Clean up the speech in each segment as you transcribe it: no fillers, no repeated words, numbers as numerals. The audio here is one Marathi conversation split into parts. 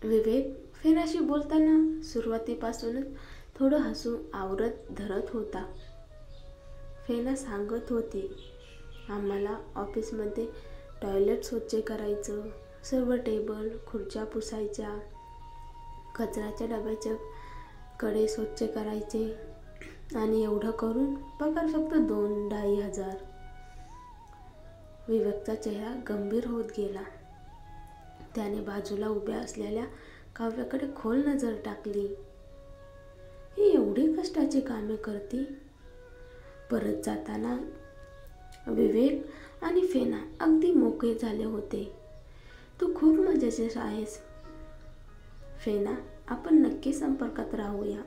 विवेक फेनाशी बोलताना सुरुवातीपासूनच थोडं हसू आवरत धरत होता. फेना सांगत होती, आम्हाला ऑफिसमध्ये टॉयलेट स्वच्छ करायचं, सर्व टेबल खुर्च्या पुसायच्या, कचऱ्याच्या डब्याच्या कडे स्वच्छ करायचे आणि एवढं करून पगार फक्त 2,500. विवेकचा चेहरा गंभीर होत गेला. त्याने बाजूला उभ्या असलेल्या काव्याकडे खोल नजर टाकली. ही एवढी कष्टाची कामे करते. परत जाताना विवेक आणि फेना अगदी मोकळे झाले होते. तू खूप मजेशीर आहेस फेना, आपण नक्की संपर्कात राहूया,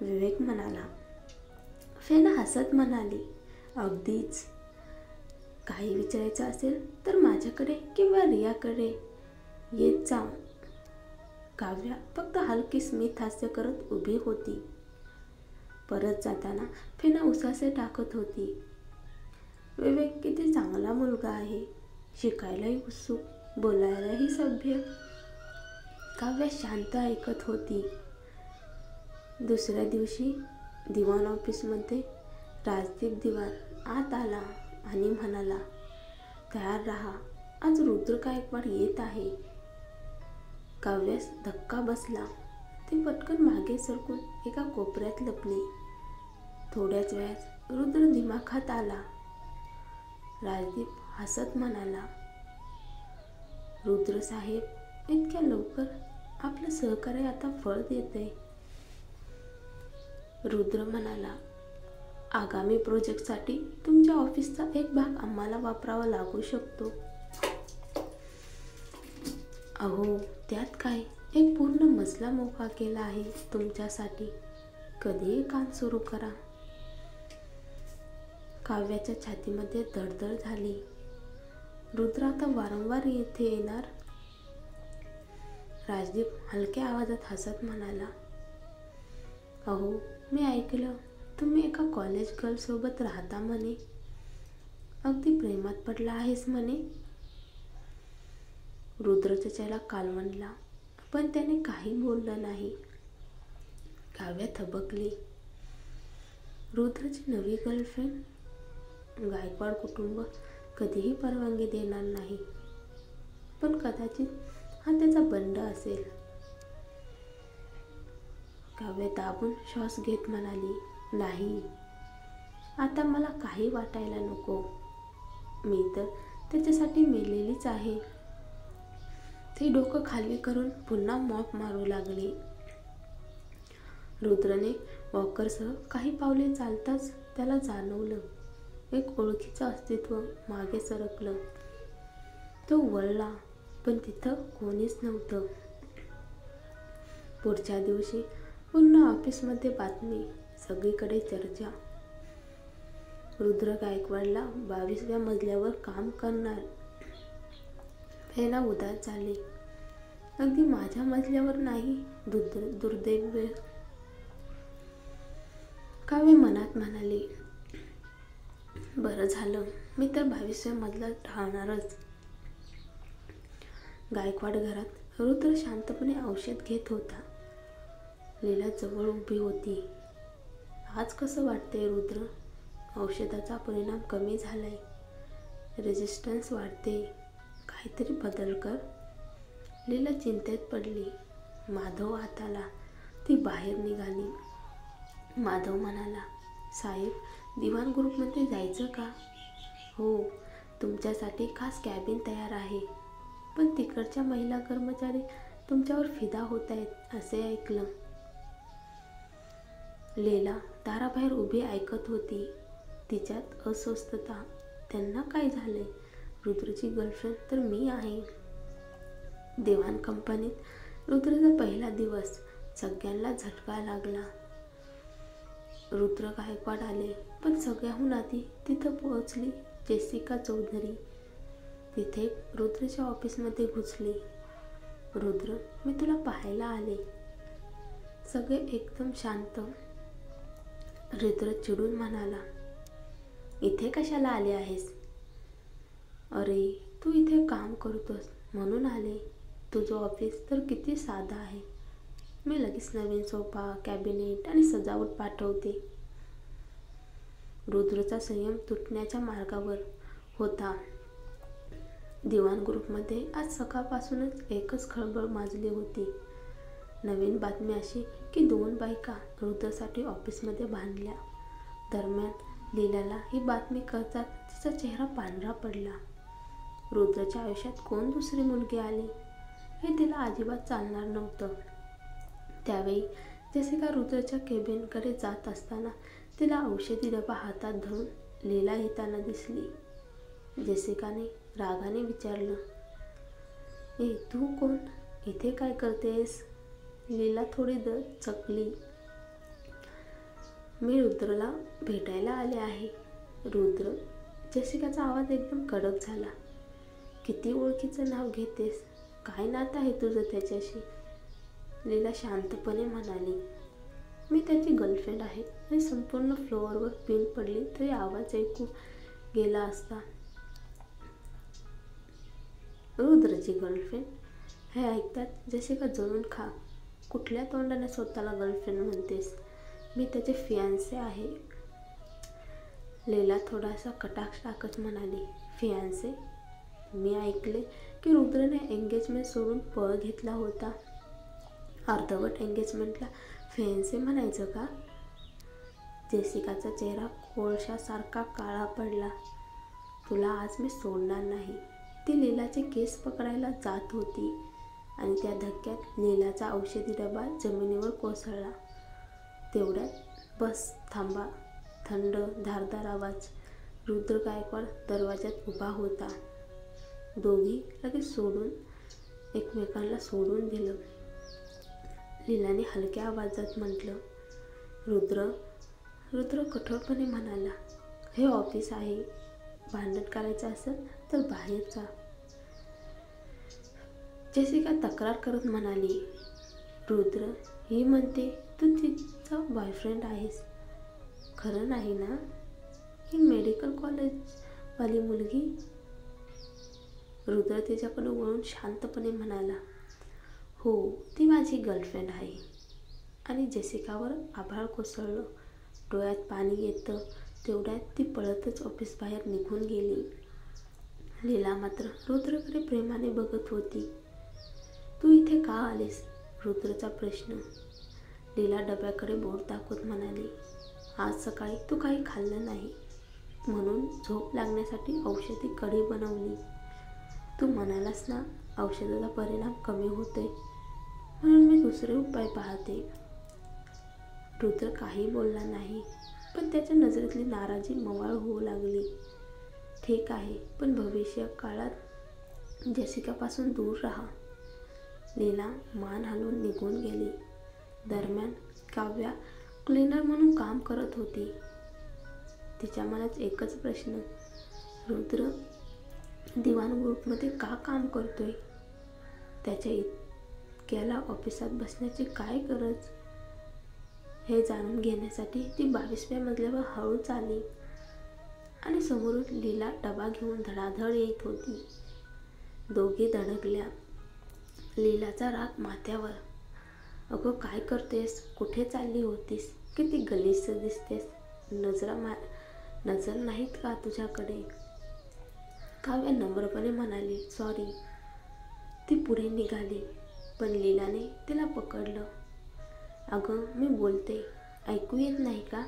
विवेक म्हणाला. फेना हसत म्हणाली, अगदीच. काही विचारायचं असेल तर माझ्याकडे किंवा रियाकडे येत जा. काव्या फक्त हलकी स्मित हास्य करत उभी होती. परत जाताना फेना उसासे टाकत होती. विवेक किती चांगला मुलगा आहे, शिकायलाही उत्सुक, बोलायलाही सभ्य. काव्या शांत ऐकत होती. दुसऱ्या दिवशी दिवाण ऑफिसमध्ये राजदीप दिवाण आत आला आणि म्हणाला, तयार राहा, आज रुद्र गायकवाड येत आहे. काव्यास धक्का बसला. ती पटकन मागे सरकून एका कोपऱ्यात लपली. थोड्याच वेळात रुद्र दिमाखात आला. राजदीप हसत म्हणाला, रुद्र साहेब, इतक्या लवकर आपलं सहकार्य आता फळ देतंय. रुद्र म्हणाला, आगामी प्रोजेक्टसाठी तुमच्या ऑफिसचा एक भाग आम्हाला वापरावा लागू शकतो. अहो, त्यात काय, एक पूर्ण मजला मोकळा केला आहे तुमच्यासाठी. कधीही काम सुरू करा. काव्याच्या छातीमध्ये धडधड झाली. रुद्र आता वारंवार येथे येणार? राजदीप हलक्या आवाजात हसत म्हणाला, अहो, मी ऐकलं तुम्ही एका कॉलेज गर्ल सोबत राहता म्हणे. अगदी प्रेमात पडला आहेस म्हणे. रुद्रचा चेहरा कालवंडला, पण त्याने काही बोललं नाही. काव्या थबकली. रुद्रची नवी गर्लफ्रेंड? गायकवाड कुटुंब कधीही परवानगी देणार नाही, पण कदाचित हा त्याचा बंड असेल. काव्य दाबून श्वास घेत म्हणाली, नाही, आता मला काही वाटायला नको. मी तर त्याच्यासाठी मेलेलीच आहे. ती डोकं खाली करून पुन्हा मॉप मारू लागली. रुद्रने वॉकरसह काही पावले चालताच त्याला जाणवलं, एक ओळखीचं अस्तित्व मागे सरकलं. तो वळला, पण तिथं कोणीच नव्हतं. पुढच्या दिवशी पुन्हा ऑफिसमध्ये बातमी, सगळीकडे चर्चा. रुद्र गायकवाडला 22व्या मजल्यावर काम करणार. फेना उदास झाली. अगदी माझ्या मजल्यावर नाही, दुर्दैव. काव्य मनात म्हणाली, बरं झालं, मी तर 22व्या मजल्यात राहणारच. गायकवाड घरात रुद्र शांतपणे औषध घेत होता. लीला जवळ उभी होती. आज कसं वाटतंय रुद्र? औषधाचा परिणाम कमी झालाय, रेजिस्टन्स वाढते, काहीतरी बदल कर. लीला चिंतेत पडली. माधव आत आला. ती बाहेर निघाली. माधव म्हणाला, साहेब, दिवाण ग्रुपमध्ये जायचं का? हो, तुमच्यासाठी खास कॅबिन तयार आहे, पण तिकडच्या महिला कर्मचारी तुमच्यावर फिदा होत आहेत असे ऐकलं. लीला दाराबाहेर उभी ऐकत होती. तिच्यात अस्वस्थता. त्यांना काय झालंय? रुद्रची गर्लफ्रेंड तर मी आहे. दिवाण कंपनीत रुद्रचा पहिला दिवस. सगळ्यांना झटका लागला. रुद्र गायकवाड आले, पण सगळ्याहून आधी तिथं पोहोचली जेसिका चौधरी. तिथे रुद्रच्या ऑफिसमध्ये घुसली. रुद्र, मी तुला पाहायला आले. सगळे एकदम शांत. रुद्र चिडून म्हणाला, इथे कशाला आले आहेस? अरे, तू इथे काम करतोस म्हणून आले. तुझं ऑफिस तर किती साधं आहे. मी लगेच नवीन सोफा, कॅबिनेट आणि सजावट पाठवते. रुद्रचा संयम तुटण्याच्या मार्गावर होता. दिवाण ग्रुपमध्ये आज सकाळपासूनच एकच खळबळ माजली होती. नवीन बातमी अशी की 2 बायका रुद्रसाठी ऑफिसमध्ये बांधल्या. दरम्यान लीलाला ही बातमी कळताच तिचा चेहरा पांढरा पडला. रुद्रच्या आयुष्यात कोण दुसरी मुलगी आली हे तिला अजिबात चालणार नव्हतं. त्यावेळी जेसिका रुद्रच्या केबिनकडे जात असताना तिला औषधी डबा हातात धरून लीला येताना दिसली. जेसिकाने रागाने विचारलं, ए तू कोण? इथे काय करतेस? लीला थोडी चकली. मी रुद्रला भेटायला आले आहे. रुद्र? जेसिकाचा आवाज एकदम कडक झाला. किती ओळखीचं नाव घेतेस? काय नातं आहे तुझं त्याच्याशी? लीला शांतपणे म्हणाली, मी त्याची गर्लफ्रेंड आहे आणि संपूर्ण फ्लोअरवर पिन पडली तरी आवाज ऐकू गेला असता. रुद्रची गर्लफ्रेंड? हे ऐकतात जेसिका जळून खा. कुठल्या तोंडाने स्वतःला गर्लफ्रेंड म्हणतेस? मी त्याचे फियांसे आहे. लीला थोडासा कटाक्ष टाकत म्हणाली, फियांसे? मी ऐकले की रुद्रने एंगेजमेंट सोडून पळ घेतला होता. अर्धवट एंगेजमेंटला फियांसे म्हणायचं का? जेसिकाचा चेहरा कोळशासारखा काळा पडला. तुला आज मी सोडणार नाही. ती लीलाचे केस पकडायला जात होती आणि त्या धक्क्यात लीलाचा औषधी डबा जमिनीवर कोसळला. तेवढ्यात बस थांबा. थंड धारदार आवाज. रुद्र गायकवाड दरवाज्यात उभा होता. दोघी लगेच एकमेकांना सोडून दिलं. लीलाने हलक्या आवाजात म्हटलं, रुद्र कठोरपणे म्हणाला, हे ऑफिस आहे. भांडण करायचं असेल तर बाहेर जा. जेसिका तक्रार करत म्हणाली, रुद्र ही म्हणते तू तिचा बॉयफ्रेंड आहेस. खरं नाही ना? ही मेडिकल कॉलेजवाली मुलगी? रुद्र तिच्याकडे वळून शांतपणे म्हणाला, हो ती माझी गर्लफ्रेंड आहे. आणि जेसिकावर आभाळ कोसळलं. डोळ्यात पाणी येतं. तेवढ्यात ती पळतच ऑफिस बाहेर निघून गेली. लीला मात्र रुद्रकडे प्रेमाने बघत होती. तू इथे का आलीस? रुद्रचा प्रश्न. लीला डब्याकडे बोट दाखवत म्हणाली, आज सकाळी तू काही खाल्लं नाही म्हणून झोप लागण्यासाठी औषधी कढी बनवली. तू म्हणालास ना औषधाचा परिणाम कमी होतोय, म्हणून मी दुसरे उपाय पाहते. रुद्र काही बोलला नाही, पण त्याच्या नजरेतली नाराजी मवाळ होऊ लागली. ठीक आहे, पण भविष्य काळात जेसिकापासून दूर राहा. लीला मान हलवून निघून गेली. दरम्यान काव्या क्लीनर म्हणून काम करत होती. तिच्या मनात एकच प्रश्न, रुद्र दिवाण ग्रुपमध्ये का काम करतोय? त्याच्या इतक्याला ऑफिसात बसण्याची काय गरज? हे जाणून घेण्यासाठी ती 22व्या मजल्यावर हळूच आली आणि समोरून लीला डबा घेऊन धडाधड येत होती. दोघी धडकल्या. लीलाचा राग माथ्यावर. अगं काय करतेस? कुठे चालली होतीस? किती गलिच्छ दिसतेस. नजर नाहीत का तुझ्याकडे? काव्या नम्रपणे म्हणाली, सॉरी. ती पुढे निघाली, पण लीलाने तिला पकडलं. अगं मी बोलते, ऐकू येत नाही का?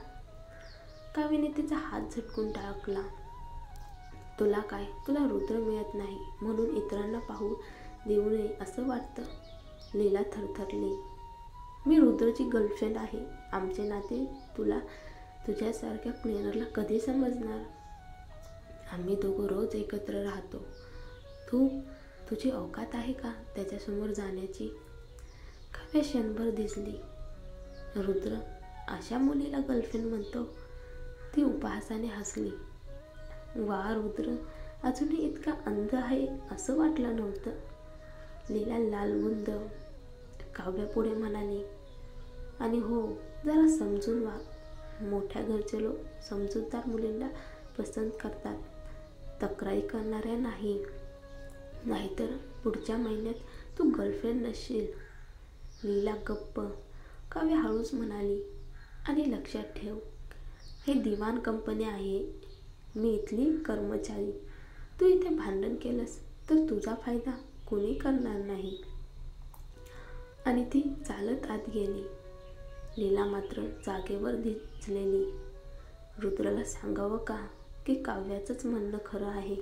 काव्याने तिचा हात झटकून टाकला. तुला काय? तुला रुद्र मिळत नाही म्हणून इतरांना पाहू देऊ नये असं वाटतं? लीला थरथरली. मी रुद्रची गर्लफ्रेंड आहे. आमचे नाते तुला तुझ्यासारख्या क्लीनरला कधी समजणार? आम्ही दोघं रोज एकत्र राहतो. तुझी औकात आहे का त्याच्यासमोर जाण्याची? काव्या क्षणभर दिसली. रुद्र अशा मुलीला गर्लफ्रेंड म्हणतो? ती उपहासाने हसली. वा, रुद्र अजूनही इतका अंध आहे असं वाटलं नव्हतं. लीला लालबुंद. काव्या पुढे म्हणाली, आणि हो, जरा समजून वाग. मोठ्या घरचे लोक समजूतदार मुलींना पसंत करतात, तक्रारी करणाऱ्या नाही. नाहीतर पुढच्या महिन्यात तू गर्लफ्रेंड नसशील. लीला गप्प. काव्य हळूच म्हणाली, आणि लक्षात ठेव, हे दिवाण कंपनी आहे. मी इथली कर्मचारी. तू इथे भांडण केलंस तर तुझा फायदा कोणी करणार नाही. आणि ती चालत आत गेली. लीला मात्र जागेवर धिजलेली. रुद्रला सांगावं का की काव्याचंच म्हणणं खरं आहे.